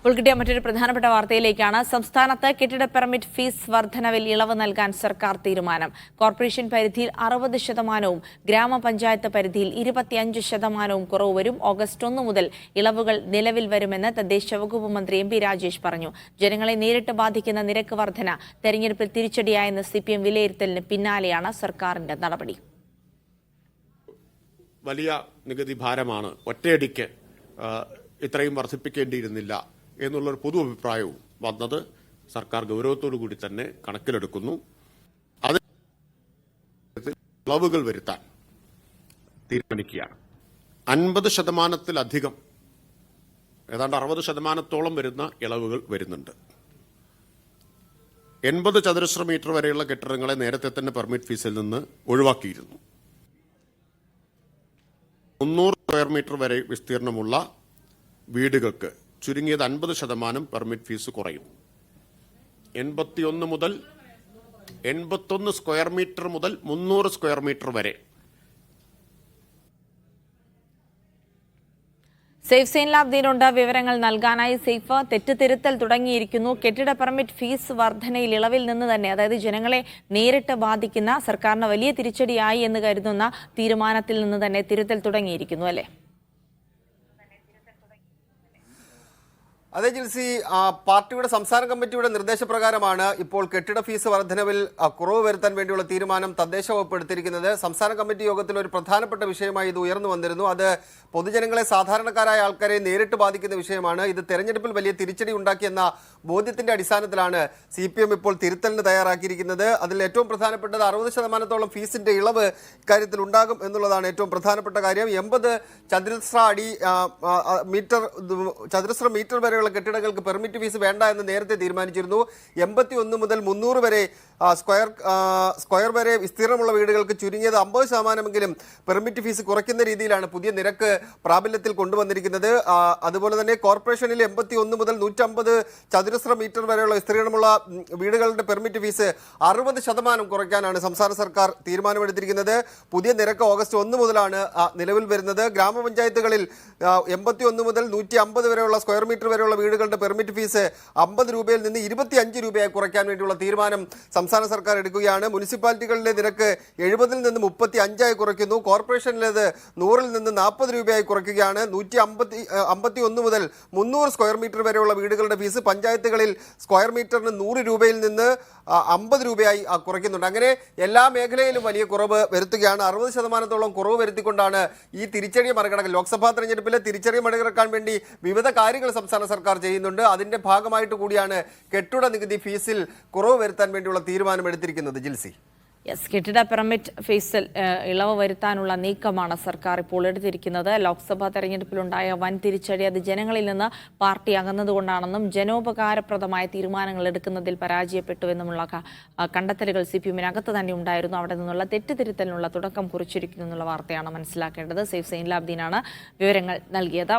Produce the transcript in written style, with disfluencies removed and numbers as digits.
ഇപ്പോൾ കിട്ടിയ മറ്റൊരു പ്രധാനപ്പെട്ട വാർത്തയിലേക്കാണ്. സംസ്ഥാനത്ത് കെട്ടിട പെർമിറ്റ് ഫീസ് വർധനവിൽ ഇളവ് നൽകാൻ സർക്കാർ തീരുമാനം. കോർപ്പറേഷൻ പരിധിയിൽ 60%വും ഗ്രാമപഞ്ചായത്ത് പരിധിയിൽ 25%വും കുറവ് വരും. ഓഗസ്റ്റ് 1 മുതൽ ഇളവുകൾ നിലവിൽ വരുമെന്ന് തദ്ദേശ വകുപ്പ് മന്ത്രി എം പി രാജേഷ് പറഞ്ഞു. ജനങ്ങളെ നേരിട്ട് ബാധിക്കുന്ന നിരക്ക് വർധന തെരഞ്ഞെടുപ്പിൽ തിരിച്ചടിയായെന്ന് CPM വിലയിരുത്തലിന് പിന്നാലെയാണ് സർക്കാരിന്റെ നടപടി. വലിയ നികുതി ഭാരമാണ്, ഒറ്റയടിക്ക് ഇത്രയും വർദ്ധിപ്പിക്കേണ്ടിയിരുന്നില്ല എന്നുള്ളൊരു പൊതു അഭിപ്രായവും വന്നത് സർക്കാർ ഗൗരവത്തോടു കൂടി തന്നെ കണക്കിലെടുക്കുന്നു. അത് ഇളവുകൾ വരുത്താൻ തീരുമാനിക്കുകയാണ്. 50%-ലധികം, ഏതാണ്ട് 60%-ഓളം വരുന്ന ഇളവുകൾ വരുന്നുണ്ട്. 80 ചതുരശ്ര മീറ്റർ വരെയുള്ള കെട്ടിടങ്ങളെ നേരത്തെ തന്നെ പെർമിറ്റ് ഫീസിൽ നിന്ന് ഒഴിവാക്കിയിരുന്നു. 300 സ്ക്വയർ മീറ്റർ വരെ വിസ്തീർണമുള്ള വീടുകൾക്ക് ചുരുങ്ങിയത് 50% പെർമിറ്റ് ഫീസ് കുറയും. 81 സ്ക്വയർ മീറ്റർ മുതൽ 300 സ്ക്വയർ മീറ്റർ വരെ. സേഫ് സെയിൻ ലാബ്ദീനുണ്ട് വിവരങ്ങൾ നൽകാനായി. സേഫ്, തെറ്റുതിരുത്തൽ തുടങ്ങിയിരിക്കുന്നു. കെട്ടിട പെർമിറ്റ് ഫീസ് വർധനയിൽ ഇളവിൽ നിന്ന് തന്നെ, അതായത് ജനങ്ങളെ നേരിട്ട് ബാധിക്കുന്ന, സർക്കാരിന് വലിയ തിരിച്ചടിയായി എന്ന് കരുതുന്ന തീരുമാനത്തിൽ നിന്ന് തന്നെ തിരുത്തൽ തുടങ്ങിയിരിക്കുന്നു അല്ലേ? അതെ ജിൽസി, പാർട്ടിയുടെ സംസ്ഥാന കമ്മിറ്റിയുടെ നിർദ്ദേശപ്രകാരമാണ് ഇപ്പോൾ കെട്ടിട ഫീസ് വർധനവിൽ കുറവ് വരുത്താൻ വേണ്ടിയുള്ള തീരുമാനം തദ്ദേശ വകുപ്പ് എടുത്തിരിക്കുന്നത്. സംസ്ഥാന കമ്മിറ്റി യോഗത്തിൽ ഒരു പ്രധാനപ്പെട്ട വിഷയമായി ഇത് ഉയർന്നു വന്നിരുന്നു. അത് പൊതുജനങ്ങളെ, സാധാരണക്കാരായ ആൾക്കാരെ നേരിട്ട് ബാധിക്കുന്ന വിഷയമാണ്. ഇത് തെരഞ്ഞെടുപ്പിൽ വലിയ തിരിച്ചടി ഉണ്ടാക്കിയെന്ന ബോധ്യത്തിന്റെ അടിസ്ഥാനത്തിലാണ് CPM ഇപ്പോൾ തിരുത്തലിന് തയ്യാറാക്കിയിരിക്കുന്നത്. അതിൽ ഏറ്റവും പ്രധാനപ്പെട്ടത് 60%-ഓളം ഫീസിന്റെ ഇളവ് ഇക്കാര്യത്തിൽ ഉണ്ടാകും എന്നുള്ളതാണ് ഏറ്റവും പ്രധാനപ്പെട്ട കാര്യം. 80 ചതുരശ്ര മീറ്റർ വരെയുള്ള കെട്ടിടങ്ങൾക്ക് പെർമിറ്റ് ഫീസ് വേണ്ട എന്ന് നേരത്തെ തീരുമാനിച്ചിരുന്നു. 81 മുതൽ 300 വരെ സ്ക്വയർ വരെ വിസ്തീർണമുള്ള വീടുകൾക്ക് ചുരുങ്ങിയത് 50%-എങ്കിലും പെർമിറ്റ് ഫീസ് കുറയ്ക്കുന്ന രീതിയിലാണ് പുതിയ നിരക്ക് പ്രാബല്യത്തിൽ കൊണ്ടുവന്നിരിക്കുന്നത്. അതുപോലെ തന്നെ കോർപ്പറേഷനിൽ 81 മുതൽ 150 ചതുരശ്ര മീറ്റർ വരെയുള്ള വിസ്തീർണമുള്ള വീടുകളുടെ പെർമിറ്റ് ഫീസ് 60% കുറയ്ക്കാനാണ് സംസ്ഥാന സർക്കാർ തീരുമാനമെടുത്തിരിക്കുന്നത്. പുതിയ നിരക്ക് ഓഗസ്റ്റ് 1 മുതലാണ് നിലവിൽ വരുന്നത്. ഗ്രാമപഞ്ചായത്തുകളിൽ 81 മുതൽ 150 വരെയുള്ള സ്ക്വയർ മീറ്റർ വരെയുള്ള വീടുകളുടെ പെർമിറ്റ് ഫീസ് 50 രൂപയിൽ നിന്ന് 25 രൂപയായി കുറയ്ക്കാൻ വേണ്ടിയുള്ള തീരുമാനം സംസ്ഥാന സർക്കാർ എടുക്കുകയാണ്. മുനിസിപ്പാലിറ്റികളിലെ നിരക്ക് 70-ൽ നിന്ന് 35-ആയി കുറയ്ക്കുന്നു. കോർപ്പറേഷനിലേത് 100-ൽ നിന്ന് 40 രൂപയായി കുറയ്ക്കുകയാണ്. 151 മുതൽ 300 സ്ക്വയർ മീറ്റർ വരെയുള്ള വീടുകളുടെ ഫീസ് പഞ്ചായത്തുകളിൽ സ്ക്വയർ മീറ്ററിന് 100 രൂപയിൽ നിന്ന് 50 രൂപയായി കുറയ്ക്കുന്നുണ്ട്. അങ്ങനെ എല്ലാ മേഖലയിലും വലിയ കുറവ് വരുത്തുകയാണ്. 60%-ഓളം കുറവ് വരുത്തിക്കൊണ്ടാണ് ഈ തിരിച്ചടിയെ മറികടക്കാൻ, ലോക്സഭാ തെരഞ്ഞെടുപ്പിലെ തിരിച്ചടി മറികടക്കാൻ വേണ്ടി വിവിധ കാര്യങ്ങൾ സംസ്ഥാന സർക്കാർ ചെയ്യുന്നുണ്ട്. അതിന്റെ ഭാഗമായിട്ട് കൂടിയാണ് കെട്ടിട നികുതി ഫീസിൽ കുറവ് വരുത്താൻ വേണ്ടിയുള്ള തീരുമാനമെടുത്തിരിക്കുന്നത്. ജിൽസി, കെട്ടിട പെർമിറ്റ് ഫീസിൽ ഇളവ് വരുത്താനുള്ള നീക്കമാണ് സർക്കാർ ഇപ്പോൾ എടുത്തിരിക്കുന്നത്. ലോക്സഭാ തെരഞ്ഞെടുപ്പിലുണ്ടായ വൻ തിരിച്ചടി അത് ജനങ്ങളിൽ നിന്ന് പാർട്ടി അകന്നതുകൊണ്ടാണെന്നും ജനോപകാരപ്രദമായ തീരുമാനങ്ങൾ എടുക്കുന്നതിൽ പരാജയപ്പെട്ടുവെന്നുമുള്ള കണ്ടെത്തലുകൾ CPM-നകത്ത് തന്നെ ഉണ്ടായിരുന്നു. അവിടെ നിന്നുള്ള തെറ്റുതിരുത്തലിനുള്ള തുടക്കം കുറിച്ചിരിക്കുന്നു എന്നുള്ള വാർത്തയാണ് മനസ്സിലാക്കേണ്ടത്. സേഫ് സെയിൻ ലാബ്ദീനാണ് വിവരങ്ങൾ നൽകിയത്.